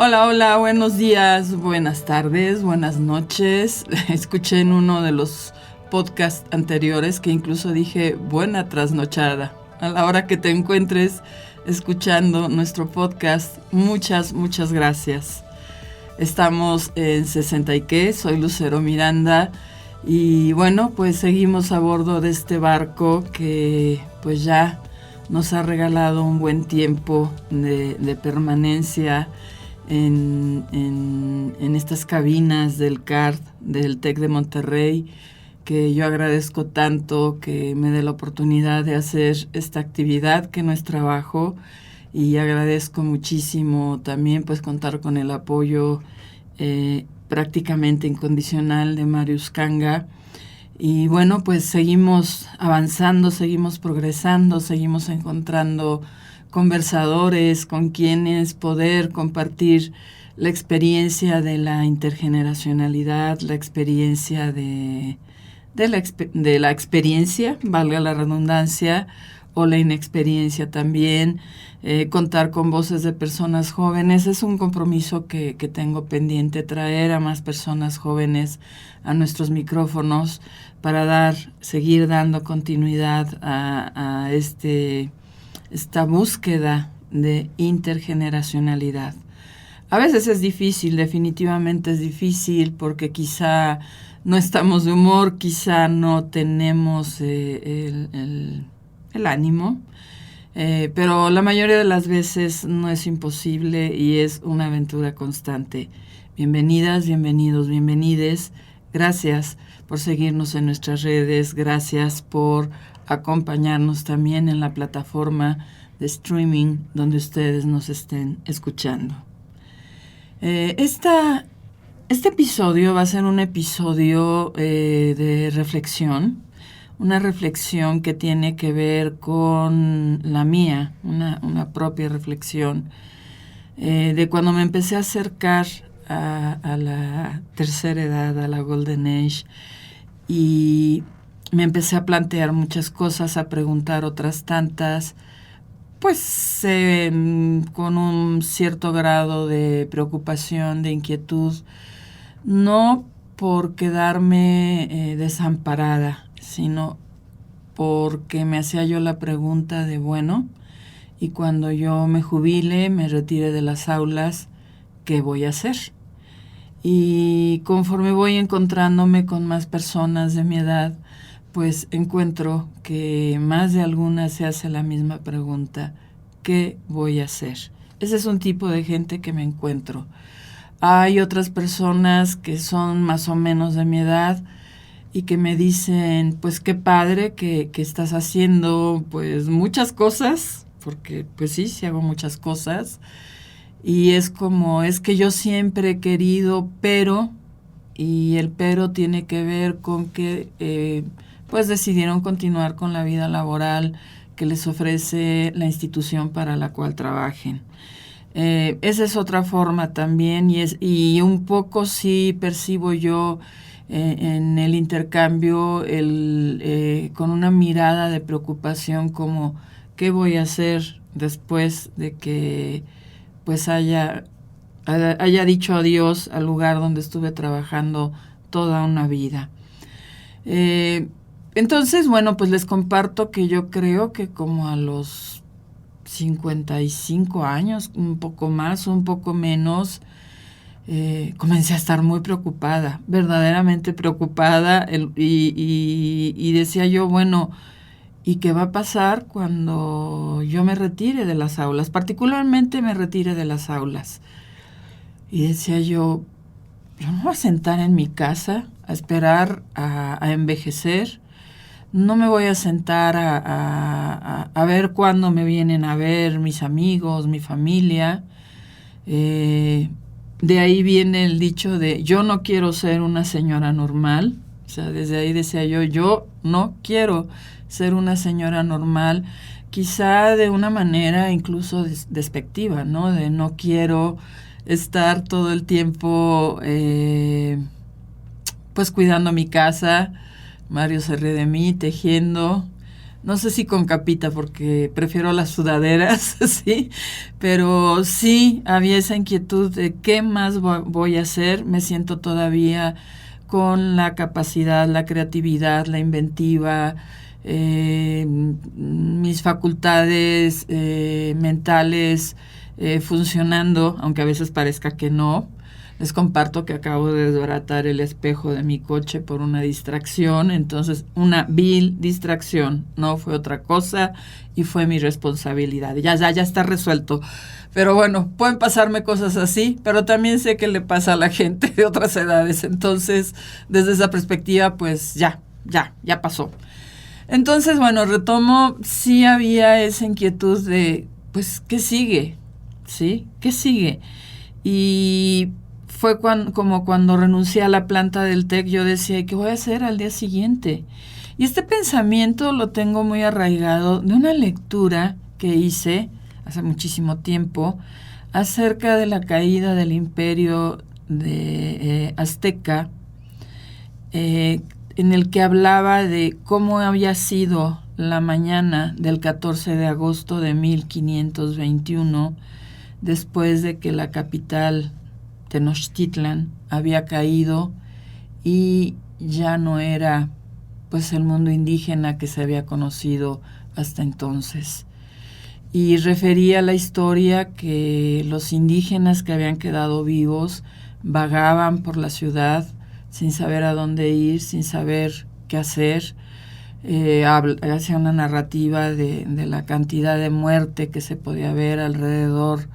Hola, hola, buenos días, buenas tardes, buenas noches. Escuché en uno de los podcasts anteriores que incluso dije buena trasnochada. A la hora que te encuentres escuchando nuestro podcast, muchas gracias. Estamos en 60 y qué, soy Lucero Miranda y bueno, pues seguimos a bordo de este barco que pues ya nos ha regalado un buen tiempo de permanencia en estas cabinas del CART, del TEC de Monterrey, que yo agradezco tanto que me dé la oportunidad de hacer esta actividad que no es trabajo, y agradezco muchísimo también pues contar con el apoyo prácticamente incondicional de Marius Kanga. Y bueno, pues seguimos avanzando, seguimos progresando, seguimos encontrando conversadores con quienes poder compartir la experiencia de la intergeneracionalidad, la experiencia de la experiencia, valga la redundancia, o la inexperiencia también. Contar con voces de personas jóvenes es un compromiso que tengo pendiente, traer a más personas jóvenes a nuestros micrófonos para seguir dando continuidad a esta búsqueda de intergeneracionalidad. A veces es difícil, definitivamente es difícil, porque quizá no estamos de humor, quizá no tenemos el ánimo, pero la mayoría de las veces no es imposible y es una aventura constante. Bienvenidas, bienvenidos, bienvenides. Gracias por seguirnos en nuestras redes, gracias por acompañarnos también en la plataforma de streaming donde ustedes nos estén escuchando. Este episodio va a ser un episodio de reflexión, una reflexión que tiene que ver con la mía, una propia reflexión de cuando me empecé a acercar a la tercera edad, a la Golden Age, y me empecé a plantear muchas cosas, a preguntar otras tantas, pues con un cierto grado de preocupación, de inquietud, no por quedarme desamparada, sino porque me hacía yo la pregunta de, bueno, y cuando yo me jubile, me retire de las aulas, ¿qué voy a hacer? Y conforme voy encontrándome con más personas de mi edad, pues encuentro que más de alguna se hace la misma pregunta: ¿qué voy a hacer? Ese es un tipo de gente que me encuentro. Hay otras personas que son más o menos de mi edad y que me dicen, pues qué padre que estás haciendo pues muchas cosas, porque pues sí hago muchas cosas. Y es que yo siempre he querido, pero, y el pero tiene que ver con que pues decidieron continuar con la vida laboral que les ofrece la institución para la cual trabajen. Esa es otra forma también, y un poco sí percibo yo en el intercambio con una mirada de preocupación, como ¿qué voy a hacer después de que pues haya dicho adiós al lugar donde estuve trabajando toda una vida? Entonces, bueno, pues les comparto que yo creo que como a los 55 años, un poco más, un poco menos, comencé a estar muy preocupada, verdaderamente preocupada, y decía yo, bueno, ¿y qué va a pasar cuando yo me retire de las aulas? Particularmente me retire de las aulas. Y decía yo no me voy a sentar en mi casa a esperar a envejecer. No me voy a sentar a ver cuándo me vienen a ver mis amigos, mi familia. De ahí viene el dicho de yo no quiero ser una señora normal. O sea, desde ahí decía yo no quiero ser una señora normal, quizá de una manera incluso despectiva, ¿no? De no quiero estar todo el tiempo pues cuidando mi casa. Mario se ríe de mí, tejiendo, No sé si con capita porque prefiero las sudaderas, sí, pero sí había esa inquietud de qué más voy a hacer. Me siento todavía con la capacidad, la creatividad, la inventiva, mis facultades mentales funcionando, aunque a veces parezca que no. Les comparto que acabo de desbaratar el espejo de mi coche por una distracción, entonces una vil distracción, no fue otra cosa y fue mi responsabilidad. Ya está resuelto. Pero bueno, pueden pasarme cosas así, pero también sé que le pasa a la gente de otras edades, entonces desde esa perspectiva pues ya pasó. Entonces bueno, retomo, sí había esa inquietud de pues ¿qué sigue? ¿Sí? ¿Qué sigue? Y fue como cuando renuncié a la planta del TEC, yo decía, ¿qué voy a hacer al día siguiente? Y este pensamiento lo tengo muy arraigado de una lectura que hice hace muchísimo tiempo acerca de la caída del imperio de azteca, en el que hablaba de cómo había sido la mañana del 14 de agosto de 1521, después de que la capital Tenochtitlan había caído y ya no era pues el mundo indígena que se había conocido hasta entonces. Y refería la historia que los indígenas que habían quedado vivos vagaban por la ciudad sin saber a dónde ir, sin saber qué hacer. Hacía una narrativa de la cantidad de muerte que se podía ver alrededor,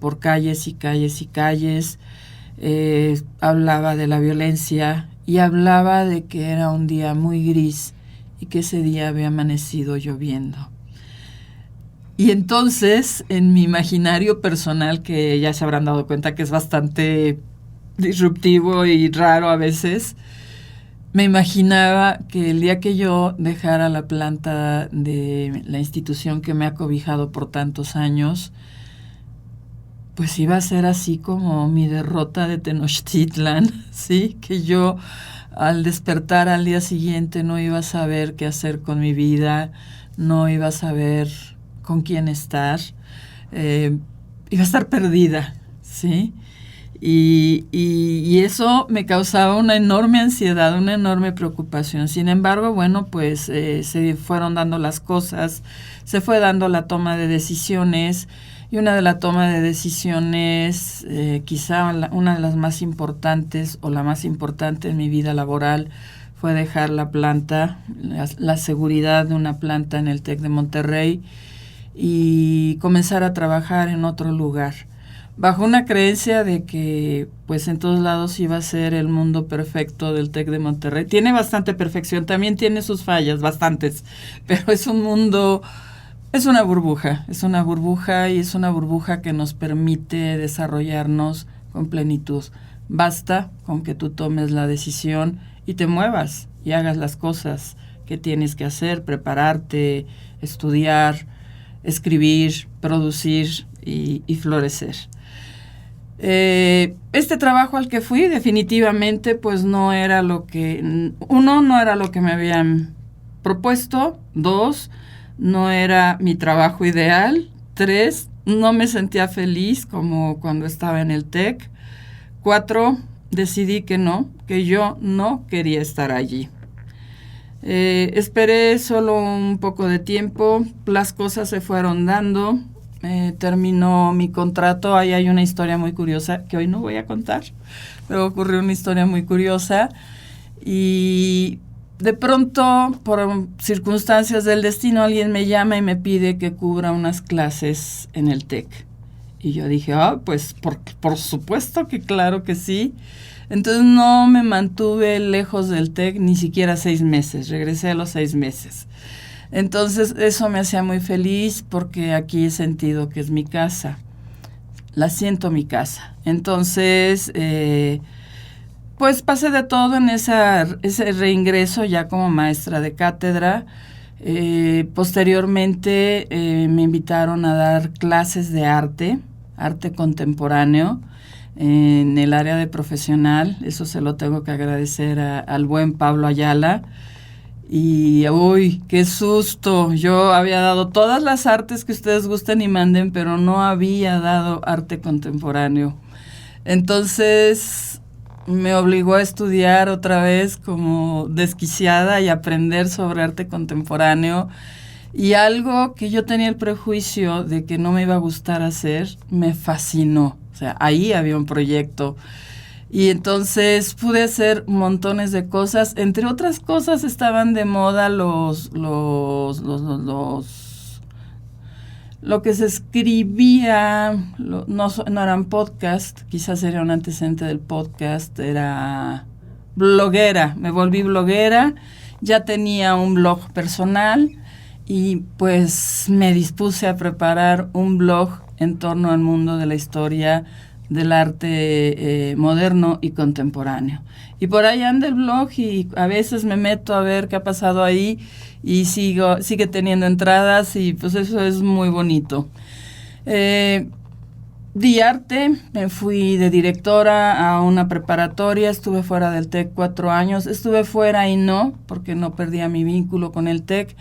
por calles y calles y calles. Hablaba de la violencia y hablaba de que era un día muy gris y que ese día había amanecido lloviendo. Y entonces, en mi imaginario personal, que ya se habrán dado cuenta que es bastante disruptivo y raro a veces, me imaginaba que el día que yo dejara la planta de la institución que me ha cobijado por tantos años, pues iba a ser así como mi derrota de Tenochtitlan, ¿sí? Que yo al despertar al día siguiente no iba a saber qué hacer con mi vida, no iba a saber con quién estar, iba a estar perdida, ¿sí? Y eso me causaba una enorme ansiedad, una enorme preocupación. Sin embargo, bueno, pues se fueron dando las cosas, se fue dando la toma de decisiones, y una de la toma de decisiones, quizá una de las más importantes o la más importante en mi vida laboral, fue dejar la planta, la seguridad de una planta en el TEC de Monterrey y comenzar a trabajar en otro lugar, bajo una creencia de que pues en todos lados iba a ser el mundo perfecto del TEC de Monterrey. Tiene bastante perfección, también tiene sus fallas, bastantes, pero es un mundo, es una burbuja y es una burbuja que nos permite desarrollarnos con plenitud. Basta con que tú tomes la decisión y te muevas y hagas las cosas que tienes que hacer, prepararte, estudiar, escribir, producir y florecer. Este trabajo al que fui definitivamente pues no era lo que, uno, no era lo que me habían propuesto, dos, no era mi trabajo ideal, tres, no me sentía feliz como cuando estaba en el TEC, cuatro, decidí que yo no quería estar allí. Esperé solo un poco de tiempo, las cosas se fueron dando, terminó mi contrato. Ahí hay una historia muy curiosa que hoy no voy a contar, pero ocurrió una historia muy curiosa y de pronto, por circunstancias del destino, alguien me llama y me pide que cubra unas clases en el TEC. Y yo dije, pues por supuesto que claro que sí. Entonces no me mantuve lejos del TEC ni siquiera 6 meses, regresé a los 6 meses. Entonces eso me hacía muy feliz porque aquí he sentido que es mi casa, la siento mi casa. Entonces, pues pasé de todo en ese reingreso ya como maestra de cátedra. Posteriormente me invitaron a dar clases de arte contemporáneo, en el área de profesional. Eso se lo tengo que agradecer al buen Pablo Ayala. Y uy, qué susto. Yo había dado todas las artes que ustedes gusten y manden, pero no había dado arte contemporáneo. Entonces me obligó a estudiar otra vez como desquiciada y aprender sobre arte contemporáneo. Y algo que yo tenía el prejuicio de que no me iba a gustar hacer, me fascinó. O sea, ahí había un proyecto. Y entonces pude hacer montones de cosas. Entre otras cosas estaban de moda lo que se escribía, no eran podcast, quizás era un antecedente del podcast, era bloguera. Me volví bloguera, ya tenía un blog personal y pues me dispuse a preparar un blog en torno al mundo de la historia del arte moderno y contemporáneo. Y por ahí anda el blog y a veces me meto a ver qué ha pasado ahí y sigue teniendo entradas y pues eso es muy bonito. Di arte, me fui de directora a una preparatoria, estuve fuera del TEC 4 años, estuve fuera y no, porque no perdía mi vínculo con el TEC.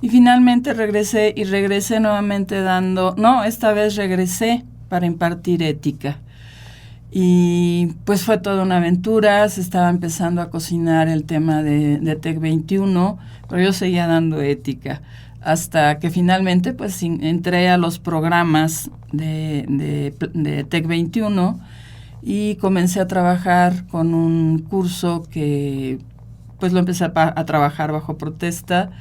Y finalmente regresé nuevamente esta vez regresé para impartir ética. Y pues fue toda una aventura, se estaba empezando a cocinar el tema de TEC 21, pero yo seguía dando ética, hasta que finalmente pues entré a los programas de TEC 21 y comencé a trabajar con un curso que pues lo empecé a trabajar bajo protesta.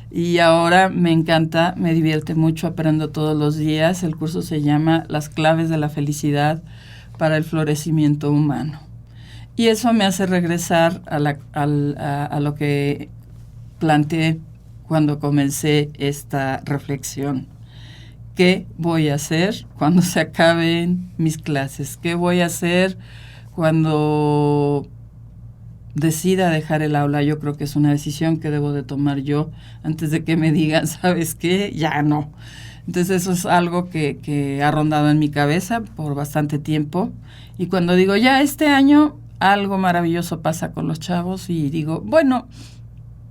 Y ahora me encanta, me divierte mucho, aprendo todos los días. El curso se llama Las claves de la felicidad para el florecimiento humano. Y eso me hace regresar a lo que planteé cuando comencé esta reflexión. ¿Qué voy a hacer cuando se acaben mis clases? ¿Qué voy a hacer cuando decida dejar el aula? Yo creo que es una decisión que debo de tomar yo antes de que me digan, ¿sabes qué? Ya no. Entonces eso es algo que ha rondado en mi cabeza por bastante tiempo. Y cuando digo, ya este año algo maravilloso pasa con los chavos y digo, bueno,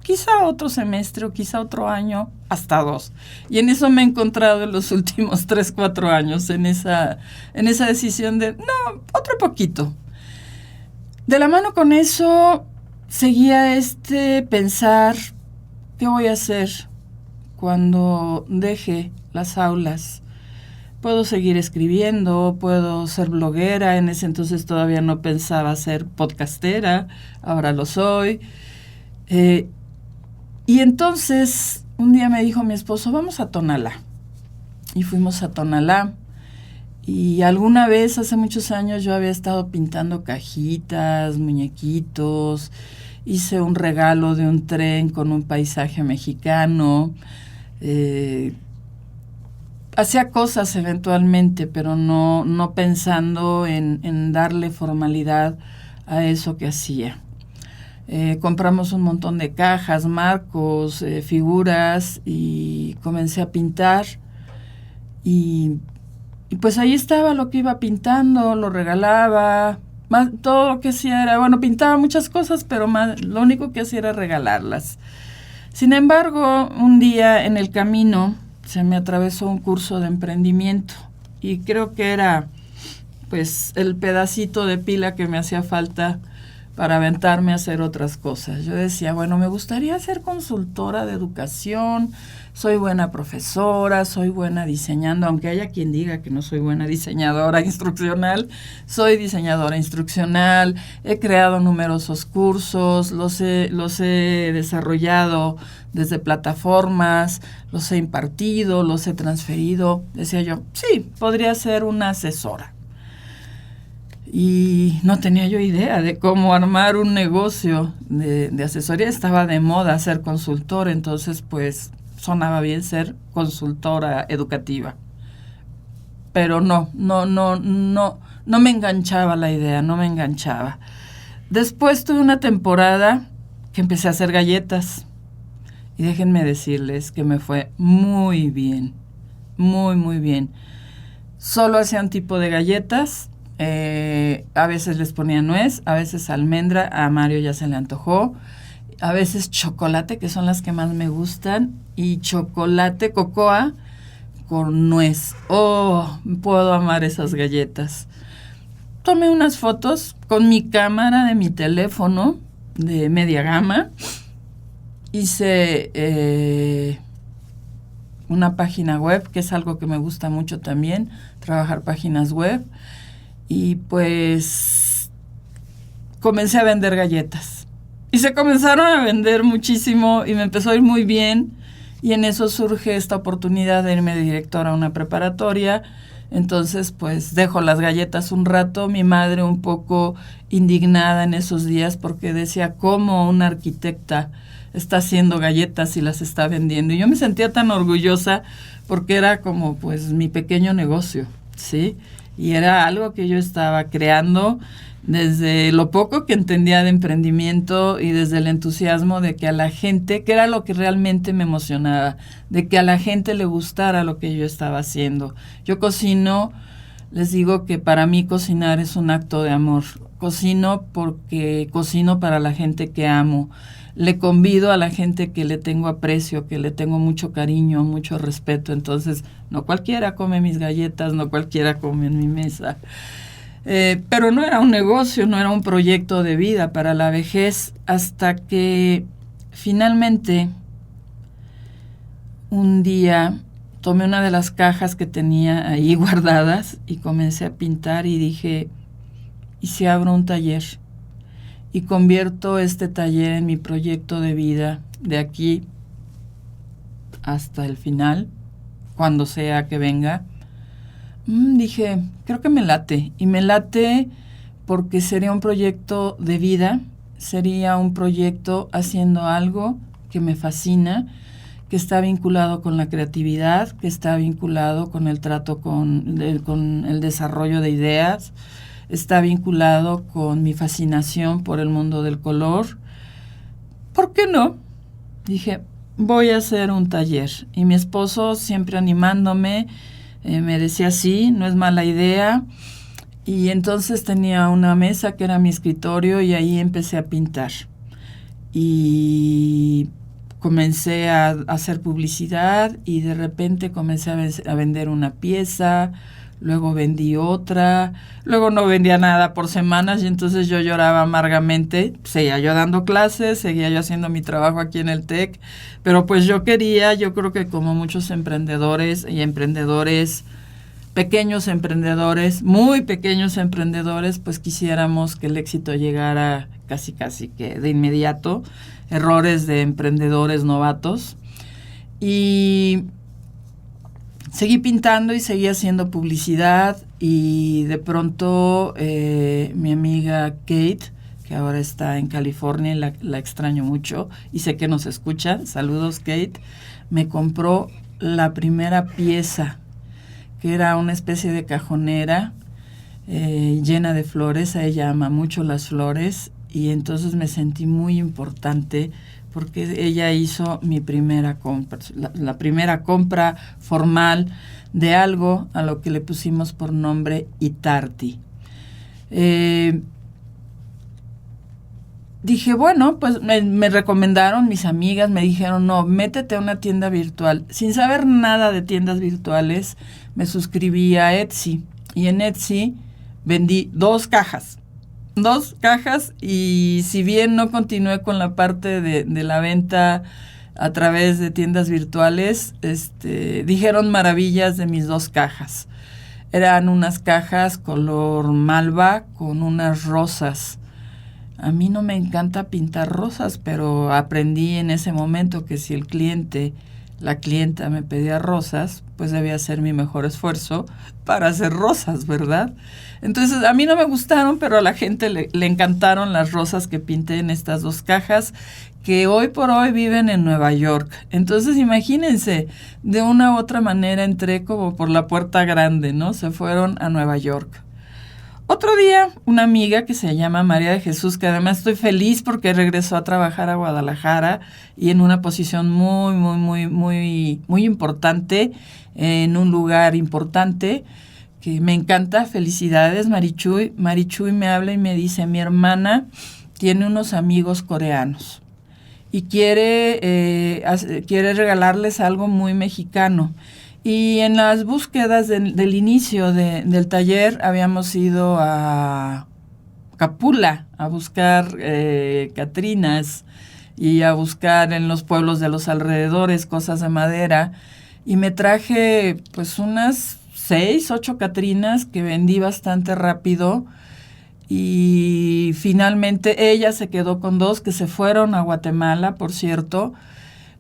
quizá otro semestre o quizá otro año, hasta 2. Y en eso me he encontrado en los últimos 3, 4 años, en esa decisión de, no, otro poquito. De la mano con eso, seguía pensar, ¿qué voy a hacer cuando deje las aulas? Puedo seguir escribiendo, puedo ser bloguera, en ese entonces todavía no pensaba ser podcastera, ahora lo soy. Y entonces, un día me dijo mi esposo, vamos a Tonalá. Y fuimos a Tonalá. Y alguna vez, hace muchos años, yo había estado pintando cajitas, muñequitos, hice un regalo de un tren con un paisaje mexicano, hacía cosas eventualmente, pero no pensando en darle formalidad a eso que hacía. Compramos un montón de cajas, marcos, figuras y comencé a pintar y pues ahí estaba lo que iba pintando, lo regalaba, todo lo que hacía era, bueno, pintaba muchas cosas, pero lo único que hacía era regalarlas. Sin embargo, un día en el camino se me atravesó un curso de emprendimiento y creo que era pues el pedacito de pila que me hacía falta para aventarme a hacer otras cosas. Yo decía, bueno, me gustaría ser consultora de educación, soy buena profesora, soy buena diseñando, aunque haya quien diga que no soy buena diseñadora instruccional, soy diseñadora instruccional, he creado numerosos cursos, los he desarrollado desde plataformas, los he impartido, los he transferido. Decía yo, sí, podría ser una asesora. Y no tenía yo idea de cómo armar un negocio de asesoría. Estaba de moda ser consultor, entonces pues sonaba bien ser consultora educativa. Pero no me enganchaba la idea, no me enganchaba. Después tuve una temporada que empecé a hacer galletas. Y déjenme decirles que me fue muy bien, muy, muy bien. Solo hacía un tipo de galletas. A veces les ponía nuez, a veces almendra, a Mario ya se le antojó. a veces chocolate, que son las que más me gustan, y chocolate cocoa con nuez. Oh, puedo amar esas galletas. Tomé unas fotos con mi cámara de mi teléfono de media gama. Hice una página web, que es algo que me gusta mucho también, trabajar páginas web. Y pues comencé a vender galletas. Y se comenzaron a vender muchísimo y me empezó a ir muy bien. Y en eso surge esta oportunidad de irme de directora a una preparatoria. Entonces, pues dejo las galletas un rato. Mi madre un poco indignada en esos días porque decía, ¿cómo una arquitecta está haciendo galletas y las está vendiendo? Y yo me sentía tan orgullosa porque era como pues mi pequeño negocio, ¿sí? Y era algo que yo estaba creando desde lo poco que entendía de emprendimiento y desde el entusiasmo de que a la gente, que era lo que realmente me emocionaba, de que a la gente le gustara lo que yo estaba haciendo. Yo cocino, les digo que para mí cocinar es un acto de amor. Cocino porque cocino para la gente que amo. Le convido a la gente que le tengo aprecio, que le tengo mucho cariño, mucho respeto. Entonces, no cualquiera come mis galletas, no cualquiera come en mi mesa. Pero no era un negocio, no era un proyecto de vida para la vejez, hasta que finalmente un día tomé una de las cajas que tenía ahí guardadas y comencé a pintar y dije, ¿y si abro un taller? Y convierto este taller en mi proyecto de vida de aquí hasta el final, cuando sea que venga. Dije, creo que me late. Y me late porque sería un proyecto de vida, sería un proyecto haciendo algo que me fascina, que está vinculado con la creatividad, que está vinculado con el trato con el desarrollo de ideas, está vinculado con mi fascinación por el mundo del color. ¿Por qué no? Dije, voy a hacer un taller. Y mi esposo, siempre animándome, me decía, sí, no es mala idea. Y entonces tenía una mesa que era mi escritorio y ahí empecé a pintar. Y comencé a hacer publicidad y de repente comencé a vender una pieza. Luego vendí otra, luego no vendía nada por semanas y entonces yo lloraba amargamente. Seguía yo dando clases, seguía yo haciendo mi trabajo aquí en el TEC, pero pues yo creo que como muchos emprendedores y emprendedores, pequeños emprendedores, muy pequeños emprendedores, pues quisiéramos que el éxito llegara casi que de inmediato, errores de emprendedores novatos. Y seguí pintando y seguí haciendo publicidad y de pronto mi amiga Kate, que ahora está en California, la extraño mucho y sé que nos escucha, saludos Kate, me compró la primera pieza, que era una especie de cajonera llena de flores. A ella ama mucho las flores y entonces me sentí muy importante porque ella hizo mi primera compra, la primera compra formal de algo a lo que le pusimos por nombre Itarti. Dije, bueno, pues me recomendaron mis amigas, me dijeron, no, métete a una tienda virtual. Sin saber nada de tiendas virtuales, me suscribí a Etsy y en Etsy vendí 2 cajas. 2 cajas y si bien no continué con la parte de la venta a través de tiendas virtuales, dijeron maravillas de mis 2 cajas. Eran unas cajas color malva con unas rosas. A mí no me encanta pintar rosas, pero aprendí en ese momento que si el cliente, la clienta me pedía rosas, pues debía hacer mi mejor esfuerzo para hacer rosas, ¿verdad? Entonces, a mí no me gustaron, pero a la gente le encantaron las rosas que pinté en estas 2 cajas, que hoy por hoy viven en Nueva York. Entonces, imagínense, de una u otra manera entré como por la puerta grande, ¿no? Se fueron a Nueva York. Otro día, una amiga que se llama María de Jesús, que además estoy feliz porque regresó a trabajar a Guadalajara y en una posición muy importante, en un lugar importante, que me encanta. Felicidades, Marichuy. Marichuy me habla y me dice, mi hermana tiene unos amigos coreanos y quiere regalarles algo muy mexicano. Y en las búsquedas del inicio del taller habíamos ido a Capula a buscar catrinas y a buscar en los pueblos de los alrededores cosas de madera, y me traje pues unas 6, 8 catrinas que vendí bastante rápido, y finalmente ella se quedó con 2 que se fueron a Guatemala, por cierto,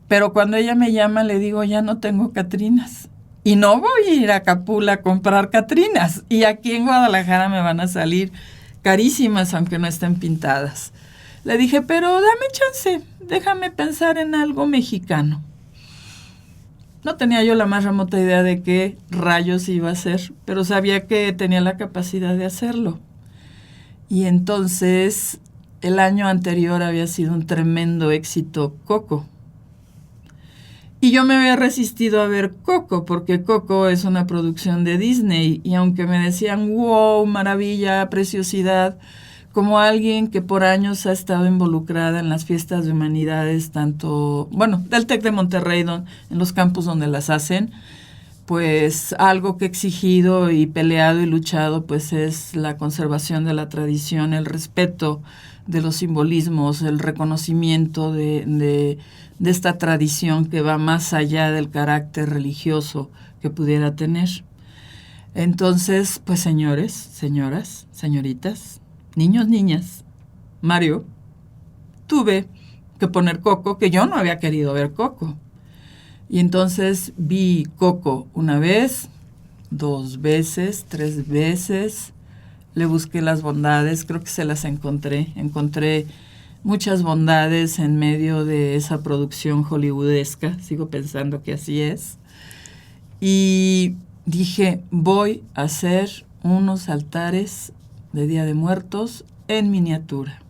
pero cuando ella me llama le digo, ya no tengo catrinas. Y no voy a ir a Capula a comprar catrinas. Y aquí en Guadalajara me van a salir carísimas, aunque no estén pintadas. Le dije, pero dame chance, déjame pensar en algo mexicano. No tenía yo la más remota idea de qué rayos iba a hacer, pero sabía que tenía la capacidad de hacerlo. Y entonces, el año anterior había sido un tremendo éxito Coco. Y yo me había resistido a ver Coco, porque Coco es una producción de Disney, y aunque me decían, wow, maravilla, preciosidad, como alguien que por años ha estado involucrada en las fiestas de humanidades, tanto, bueno, del TEC de Monterrey, en los campus donde las hacen, pues algo que he exigido y peleado y luchado, pues es la conservación de la tradición, el respeto de los simbolismos, el reconocimiento de esta tradición que va más allá del carácter religioso que pudiera tener. Entonces, pues señores, señoras, señoritas, niños, niñas, Mario, tuve que poner Coco, que yo no había querido ver Coco. Y entonces vi Coco una vez, 2 veces, 3 veces, le busqué las bondades, creo que se las encontré muchas bondades en medio de esa producción hollywoodesca, sigo pensando que así es, y dije, voy a hacer unos altares de Día de Muertos en miniatura.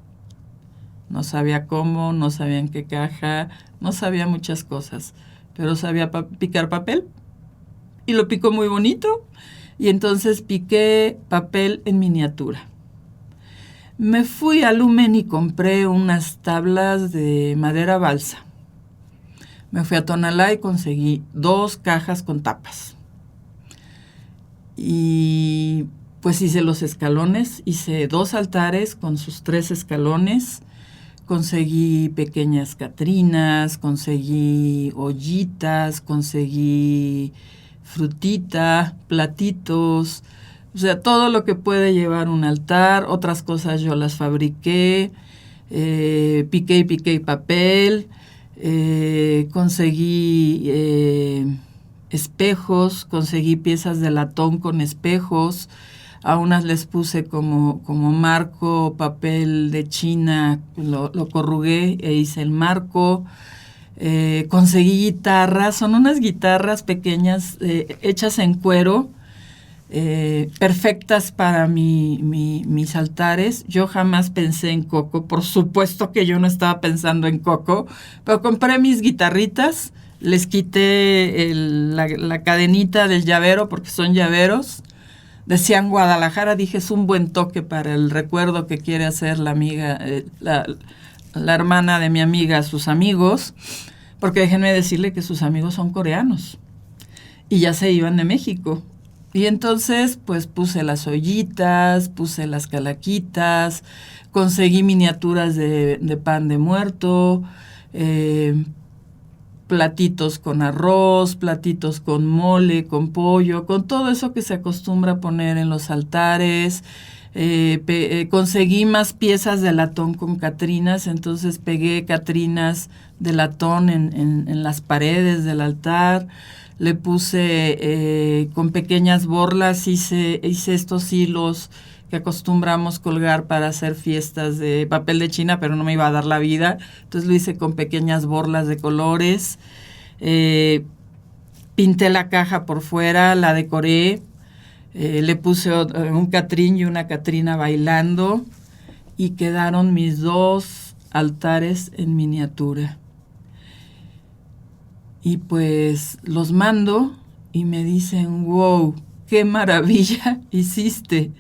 No sabía cómo, no sabía en qué caja, no sabía muchas cosas, pero sabía picar papel, y lo picó muy bonito, y entonces piqué papel en miniatura. Me fui a Lumen y compré unas tablas de madera balsa. Me fui a Tonalá y conseguí 2 cajas con tapas. Y pues hice los escalones, hice 2 altares con sus 3 escalones. Conseguí pequeñas catrinas, conseguí ollitas, conseguí frutita, platitos, o sea, todo lo que puede llevar un altar. Otras cosas yo las fabriqué, piqué papel, conseguí espejos, conseguí piezas de latón con espejos. A unas les puse como marco papel de China, lo corrugué e hice el marco. Conseguí guitarras, son unas guitarras pequeñas hechas en cuero, perfectas para mis altares. Yo jamás pensé en Coco, por supuesto que yo no estaba pensando en Coco, pero compré mis guitarritas, les quité la cadenita del llavero porque son llaveros. Decían Guadalajara, dije, es un buen toque para el recuerdo que quiere hacer la amiga, la hermana de mi amiga a sus amigos, porque déjenme decirle que sus amigos son coreanos y ya se iban de México. Y entonces, pues puse las ollitas, puse las calaquitas, conseguí miniaturas de pan de muerto, platitos con arroz, platitos con mole, con pollo, con todo eso que se acostumbra a poner en los altares. Conseguí más piezas de latón con catrinas, entonces pegué catrinas de latón en las paredes del altar. Le puse con pequeñas borlas, hice estos hilos que acostumbramos colgar para hacer fiestas de papel de China, pero no me iba a dar la vida, entonces lo hice con pequeñas borlas de colores. Pinté la caja por fuera, la decoré, le puse un catrín y una catrina bailando, y quedaron mis 2 altares en miniatura. Y pues los mando y me dicen, wow, qué maravilla hiciste.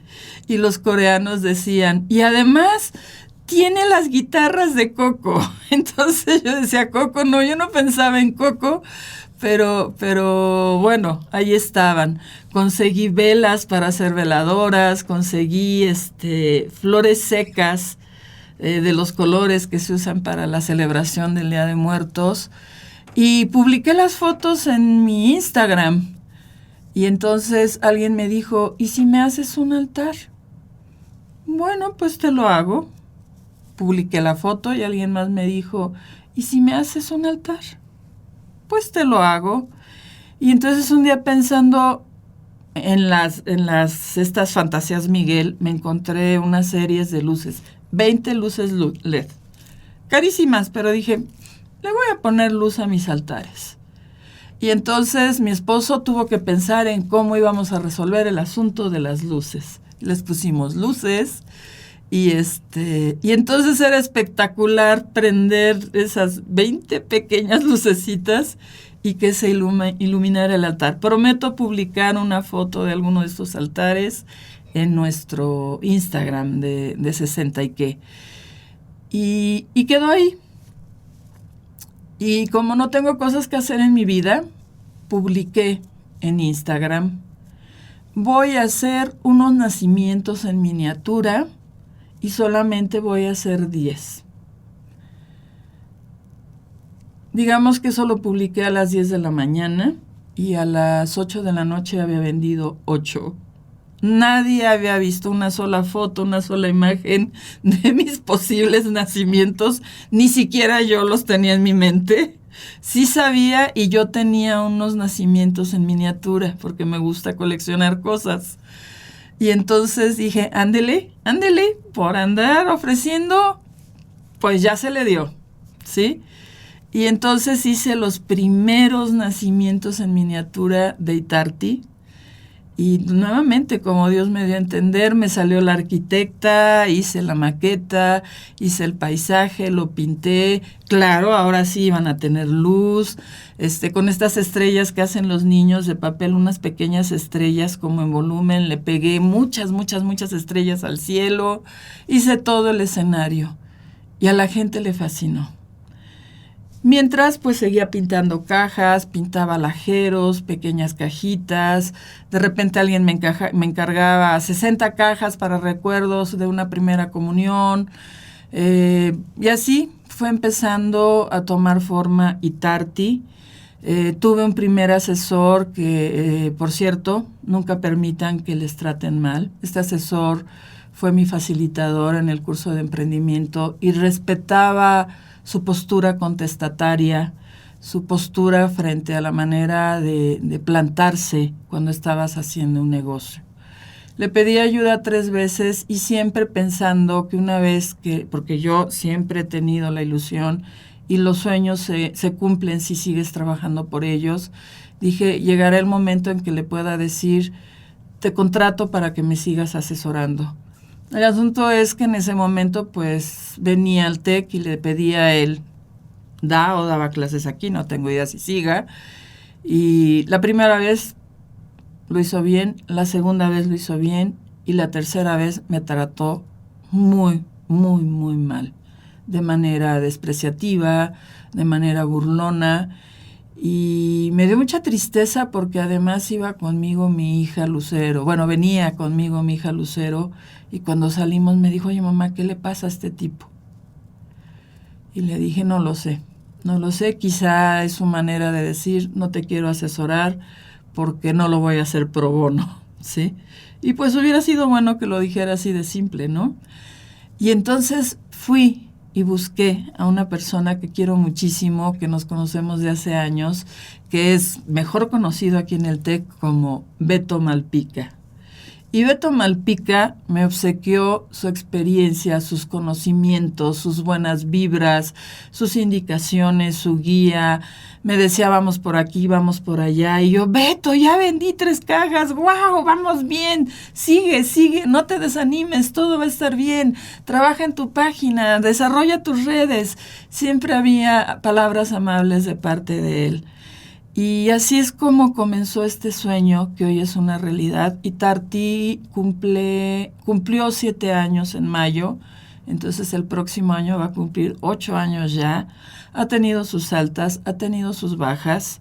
Y los coreanos decían, y además tiene las guitarras de Coco. Entonces yo decía, Coco, no, yo no pensaba en Coco, pero bueno, ahí estaban. Conseguí velas para hacer veladoras, conseguí flores secas de los colores que se usan para la celebración del Día de Muertos, y publiqué las fotos en mi Instagram. Y entonces alguien me dijo, ¿y si me haces un altar? Bueno, pues te lo hago. Publiqué la foto y alguien más me dijo, ¿y si me haces un altar? Pues te lo hago. Y entonces un día pensando estas fantasías Miguel, me encontré unas series de luces, 20 luces LED, carísimas, pero dije, le voy a poner luz a mis altares. Y entonces mi esposo tuvo que pensar en cómo íbamos a resolver el asunto de las luces. Les pusimos luces y entonces era espectacular prender esas 20 pequeñas lucecitas y que se iluminara el altar. Prometo publicar una foto de alguno de estos altares en nuestro Instagram de 60 y qué. Y quedó ahí. Y como no tengo cosas que hacer en mi vida, publiqué en Instagram, voy a hacer unos nacimientos en miniatura y solamente voy a hacer 10. Digamos que eso lo publiqué a las 10 de la mañana y a las 8 de la noche había vendido 8. Nadie había visto una sola foto, una sola imagen de mis posibles nacimientos, ni siquiera yo los tenía en mi mente. Sí sabía, y yo tenía unos nacimientos en miniatura, porque me gusta coleccionar cosas. Y entonces dije, ándele, por andar ofreciendo, pues ya se le dio, ¿sí? Y entonces hice los primeros nacimientos en miniatura de Itarti. Y nuevamente, como Dios me dio a entender, me salió la arquitecta, hice la maqueta, hice el paisaje, lo pinté. Claro, ahora sí iban a tener luz, con estas estrellas que hacen los niños de papel, unas pequeñas estrellas como en volumen, le pegué muchas estrellas al cielo, hice todo el escenario y a la gente le fascinó. Mientras, pues seguía pintando cajas, pintaba lajeros, pequeñas cajitas. De repente alguien me encargaba 60 cajas para recuerdos de una primera comunión. Y así fue empezando a tomar forma Itarti. Tuve un primer asesor que, por cierto, nunca permitan que les traten mal. Este asesor fue mi facilitador en el curso de emprendimiento y respetaba su postura contestataria, su postura frente a la manera de plantarse cuando estabas haciendo un negocio. Le pedí ayuda 3 veces y siempre pensando que una vez porque yo siempre he tenido la ilusión y los sueños se cumplen si sigues trabajando por ellos, dije, llegará el momento en que le pueda decir, te contrato para que me sigas asesorando. El asunto es que en ese momento pues venía al TEC y le pedía a él, daba clases aquí, no tengo idea si siga, y la primera vez lo hizo bien, la segunda vez lo hizo bien y la tercera vez me trató muy mal, de manera despreciativa, de manera burlona, y me dio mucha tristeza porque además iba conmigo mi hija Lucero, venía conmigo mi hija Lucero, y cuando salimos me dijo, oye mamá, ¿qué le pasa a este tipo? Y le dije, no lo sé, quizá es su manera de decir, no te quiero asesorar porque no lo voy a hacer pro bono, ¿sí? Y pues hubiera sido bueno que lo dijera así de simple, ¿no? Y entonces fui y busqué a una persona que quiero muchísimo, que nos conocemos de hace años, que es mejor conocido aquí en el TEC como Beto Malpica. Y Beto Malpica me obsequió su experiencia, sus conocimientos, sus buenas vibras, sus indicaciones, su guía. Me decía, vamos por aquí, vamos por allá. Y yo, Beto, ya vendí 3 cajas. ¡Wow! Vamos bien. Sigue, no te desanimes, todo va a estar bien. Trabaja en tu página, desarrolla tus redes. Siempre había palabras amables de parte de él. Y así es como comenzó este sueño, que hoy es una realidad. Itarti cumplió 7 años en mayo. Entonces el próximo año va a cumplir 8 años ya. Ha tenido sus altas, ha tenido sus bajas.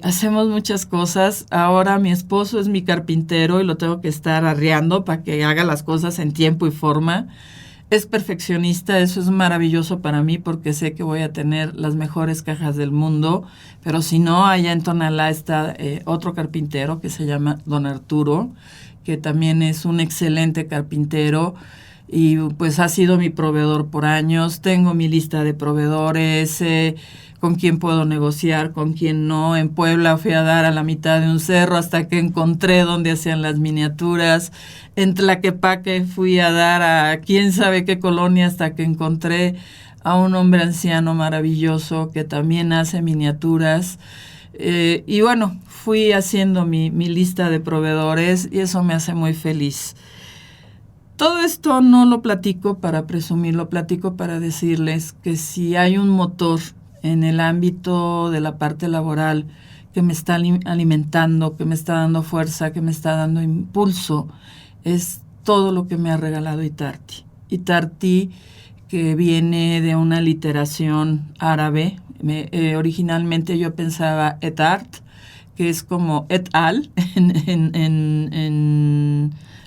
Hacemos muchas cosas. Ahora mi esposo es mi carpintero y lo tengo que estar arreando para que haga las cosas en tiempo y forma. Es perfeccionista, eso es maravilloso para mí porque sé que voy a tener las mejores cajas del mundo, pero si no, allá en Tonalá está otro carpintero que se llama Don Arturo, que también es un excelente carpintero y pues ha sido mi proveedor por años. Tengo mi lista de proveedores, con quién puedo negociar, con quién no. En Puebla fui a dar a la mitad de un cerro hasta que encontré donde hacían las miniaturas. En Tlaquepaque fui a dar a quién sabe qué colonia hasta que encontré a un hombre anciano maravilloso que también hace miniaturas. Y bueno, fui haciendo mi lista de proveedores y eso me hace muy feliz. Todo esto no lo platico para presumir, lo platico para decirles que si hay un motor en el ámbito de la parte laboral que me está alimentando, que me está dando fuerza, que me está dando impulso, es todo lo que me ha regalado Itarti. Itarti, que viene de una literación árabe. Originalmente yo pensaba et art, que es como et al,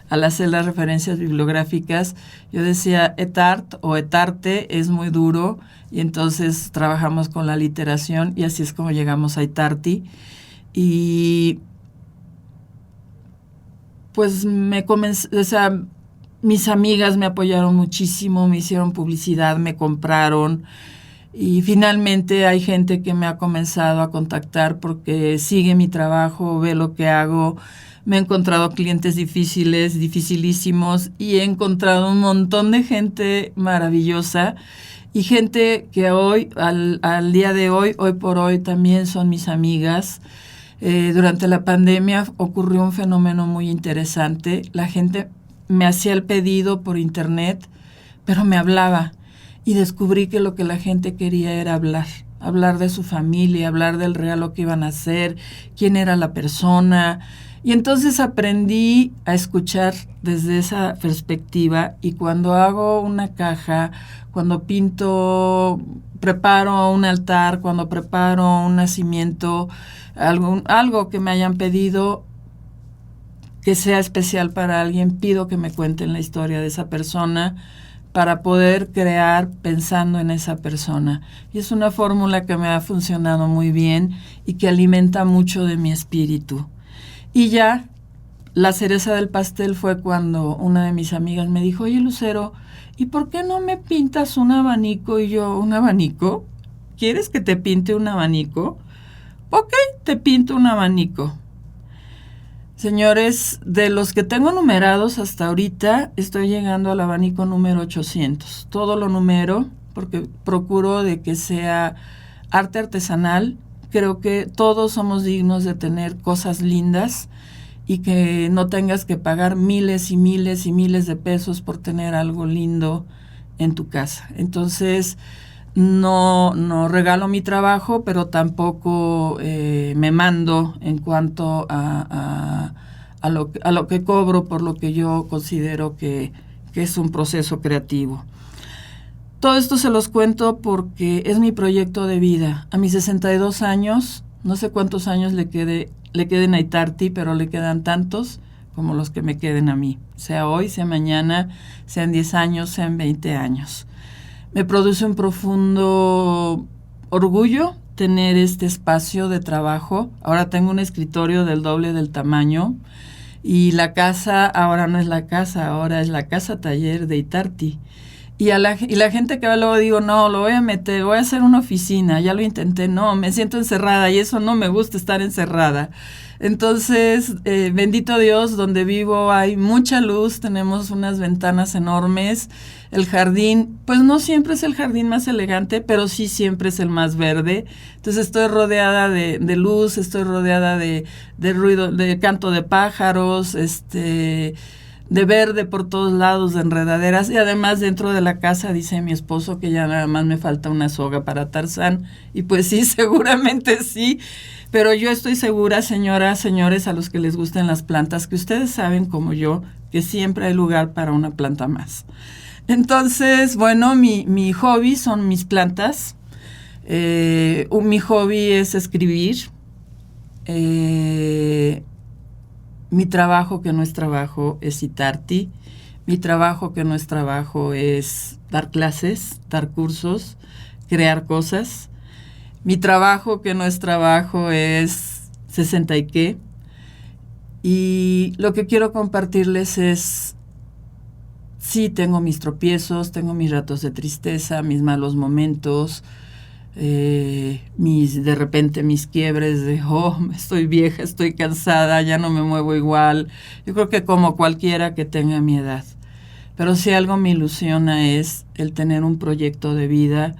al hacer las referencias bibliográficas. Yo decía et art o et arte es muy duro, y entonces trabajamos con la literación y así es como llegamos a Itarti. Y pues mis amigas me apoyaron muchísimo, me hicieron publicidad, me compraron. Y finalmente hay gente que me ha comenzado a contactar porque sigue mi trabajo, ve lo que hago. Me he encontrado clientes difíciles, dificilísimos, y he encontrado un montón de gente maravillosa y gente que hoy, al día de hoy, hoy por hoy, también son mis amigas. Durante la pandemia ocurrió un fenómeno muy interesante. La gente me hacía el pedido por internet, pero me hablaba. Y descubrí que lo que la gente quería era hablar de su familia, hablar del regalo que iban a hacer, quién era la persona. Y entonces aprendí a escuchar desde esa perspectiva, y cuando hago una caja, cuando pinto, preparo un altar, cuando preparo un nacimiento, algo que me hayan pedido que sea especial para alguien, pido que me cuenten la historia de esa persona, para poder crear pensando en esa persona. Y es una fórmula que me ha funcionado muy bien y que alimenta mucho de mi espíritu. Y ya, la cereza del pastel fue cuando una de mis amigas me dijo: oye, Lucero, ¿y por qué no me pintas un abanico? Y yo, ¿un abanico? ¿Quieres que te pinte un abanico? Ok, te pinto un abanico. Señores, de los que tengo numerados hasta ahorita, estoy llegando al abanico número 800. Todo lo numero porque procuro de que sea arte artesanal. Creo que todos somos dignos de tener cosas lindas y que no tengas que pagar miles y miles y miles de pesos por tener algo lindo en tu casa. Entonces, no regalo mi trabajo, pero tampoco me mando en cuanto a lo que cobro por lo que yo considero que es un proceso creativo. Todo esto se los cuento porque es mi proyecto de vida. A mis 62 años, no sé cuántos años le queden a Itarti, pero le quedan tantos como los que me queden a mí. Sea hoy, sea mañana, sean 10 años, sean 20 años. Me produce un profundo orgullo tener este espacio de trabajo. Ahora tengo un escritorio del doble del tamaño, y la casa ahora no es la casa, ahora es la casa taller de Itarti. Y la gente que va luego digo, no, lo voy a meter, voy a hacer una oficina, ya lo intenté, no, me siento encerrada y eso no me gusta, estar encerrada. Entonces, bendito Dios, donde vivo hay mucha luz, tenemos unas ventanas enormes, el jardín, pues no siempre es el jardín más elegante, pero sí siempre es el más verde. Entonces estoy rodeada de luz, estoy rodeada de ruido, de canto de pájaros, de verde por todos lados, de enredaderas, y además dentro de la casa dice mi esposo que ya nada más me falta una soga para Tarzán, y pues sí, seguramente sí, pero yo estoy segura, señoras, señores, a los que les gusten las plantas, que ustedes saben como yo que siempre hay lugar para una planta más. Entonces, bueno, mi hobby son mis plantas. Mi hobby es escribir. Mi trabajo, que no es trabajo, es Siddharti. Mi trabajo, que no es trabajo, es dar clases, dar cursos, crear cosas. Mi trabajo, que no es trabajo, es 60 y qué. Y lo que quiero compartirles es, sí, tengo mis tropiezos, tengo mis ratos de tristeza, mis malos momentos, de repente mis quiebres de, estoy vieja, estoy cansada, ya no me muevo igual. Yo creo que como cualquiera que tenga mi edad. Pero si algo me ilusiona es el tener un proyecto de vida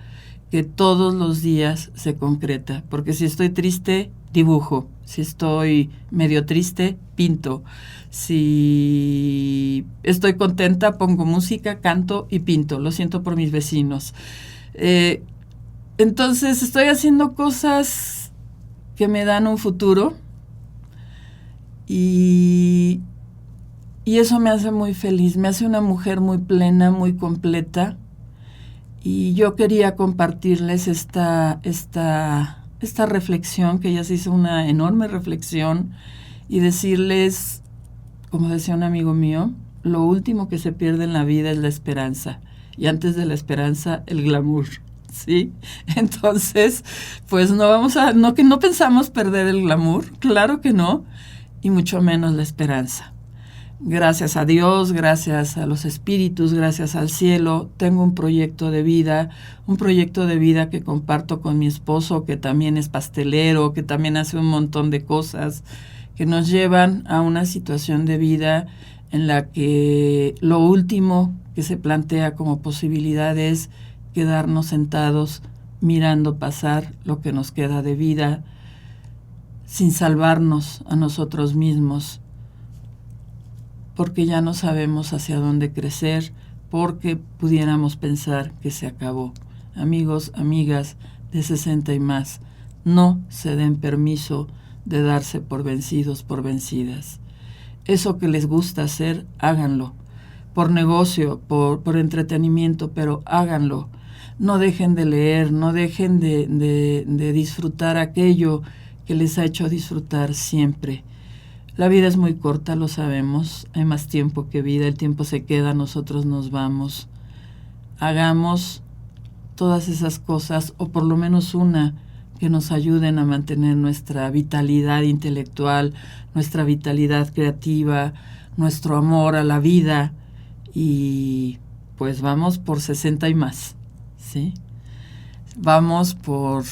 que todos los días se concreta. Porque si estoy triste, dibujo. Si estoy medio triste, pinto. Si estoy contenta, pongo música, canto y pinto. Lo siento por mis vecinos. Entonces estoy haciendo cosas que me dan un futuro y eso me hace muy feliz, me hace una mujer muy plena, muy completa, y yo quería compartirles esta reflexión, que ya se hizo una enorme reflexión, y decirles, como decía un amigo mío, lo último que se pierde en la vida es la esperanza, y antes de la esperanza, el glamour. ¿Sí? Entonces, pues no pensamos perder el glamour, claro que no, y mucho menos la esperanza. Gracias a Dios, gracias a los espíritus, gracias al cielo, tengo un proyecto de vida que comparto con mi esposo, que también es pastelero, que también hace un montón de cosas que nos llevan a una situación de vida en la que lo último que se plantea como posibilidad es quedarnos sentados mirando pasar lo que nos queda de vida sin salvarnos a nosotros mismos, porque ya no sabemos hacia dónde crecer, porque pudiéramos pensar que se acabó. Amigos, amigas de 60 y más, no se den permiso de darse por vencidos, por vencidas. Eso que les gusta hacer, háganlo. Por negocio, por entretenimiento, pero háganlo. No dejen de leer, no dejen de disfrutar aquello que les ha hecho disfrutar siempre. La vida es muy corta, lo sabemos, hay más tiempo que vida, el tiempo se queda, nosotros nos vamos. Hagamos todas esas cosas, o por lo menos una, que nos ayuden a mantener nuestra vitalidad intelectual, nuestra vitalidad creativa, nuestro amor a la vida, y pues vamos por 60 y más. ¿Sí? Vamos por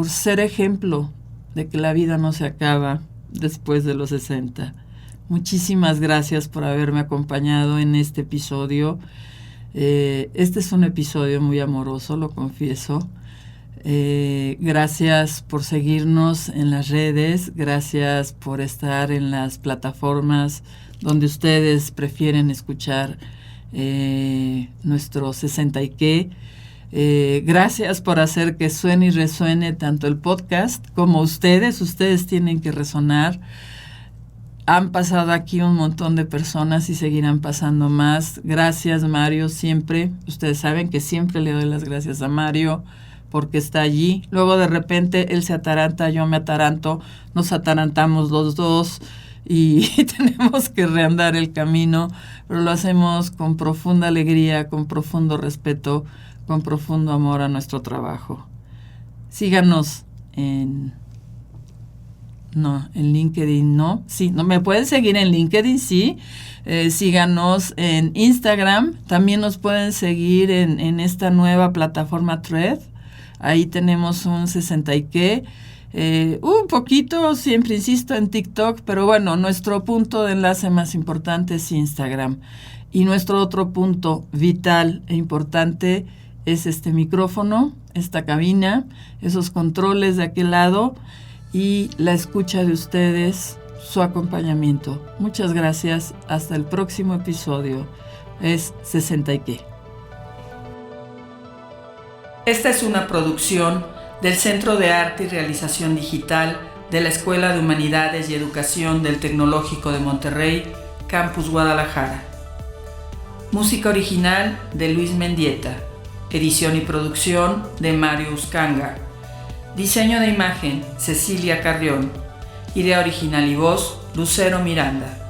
ser ejemplo de que la vida no se acaba después de los 60. Muchísimas gracias por haberme acompañado en este episodio. Este es un episodio muy amoroso, lo confieso. Gracias por seguirnos en las redes, gracias por estar en las plataformas donde ustedes prefieren escuchar nuestro 60 y qué. Gracias por hacer que suene y resuene tanto el podcast como ustedes tienen que resonar. Han pasado aquí un montón de personas y seguirán pasando más. Gracias, Mario, siempre. Ustedes saben que siempre le doy las gracias a Mario porque está allí. Luego de repente él se ataranta, yo me ataranto, nos atarantamos los dos y tenemos que reandar el camino, pero lo hacemos con profunda alegría, con profundo respeto, con profundo amor a nuestro trabajo. Síganos en LinkedIn, ¿no? Sí, no me pueden seguir en LinkedIn, sí. Síganos en Instagram. También nos pueden seguir en esta nueva plataforma Thread. Ahí tenemos un 60 y qué. Un poquito, siempre insisto, en TikTok, pero bueno, nuestro punto de enlace más importante es Instagram. Y nuestro otro punto vital e importante es este micrófono, esta cabina, esos controles de aquel lado y la escucha de ustedes, su acompañamiento. Muchas gracias. Hasta el próximo episodio. Es 60 y qué. Esta es una producción del Centro de Arte y Realización Digital de la Escuela de Humanidades y Educación del Tecnológico de Monterrey, Campus Guadalajara. Música original de Luis Mendieta. Edición y producción de Mario Uscanga. Diseño de imagen, Cecilia Carrión. Idea original y voz, Lucero Miranda.